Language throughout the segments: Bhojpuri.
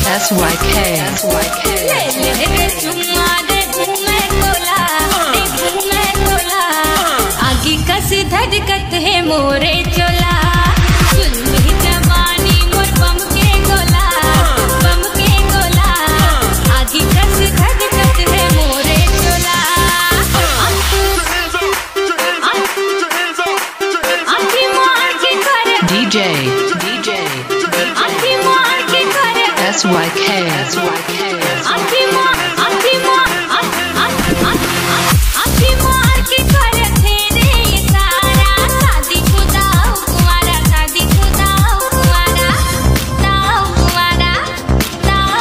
SYK आगे कस धड़कत है मोरे चोला चुल्ली जवानी मोर बम के गोला आगे कस धड़कत है मोरे चोला आगे मार के करे DJ SYK आगे मार के करे तेरे सारा शादी खुदा कुंवारा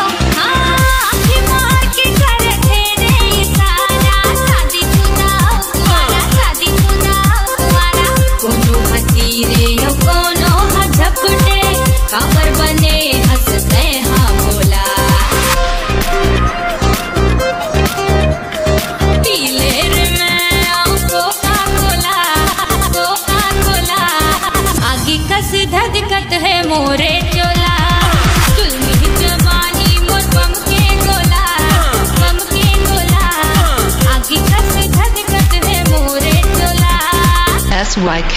आगे मार के करे तेरे सारा शादी खुदा कुंवारा कोनो हसीरे कोनो झपटे काबर बने हंसते हाँ बोला पीले रे मैं कोका कोला आगे कस धड़कत है मोरे चोला चुल्मी जवानी मोर बम के गोला आगे कस धड़कत है मोरे चोला SYK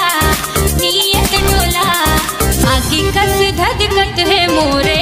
नियत डोला आगे कस धड़कत है मोरे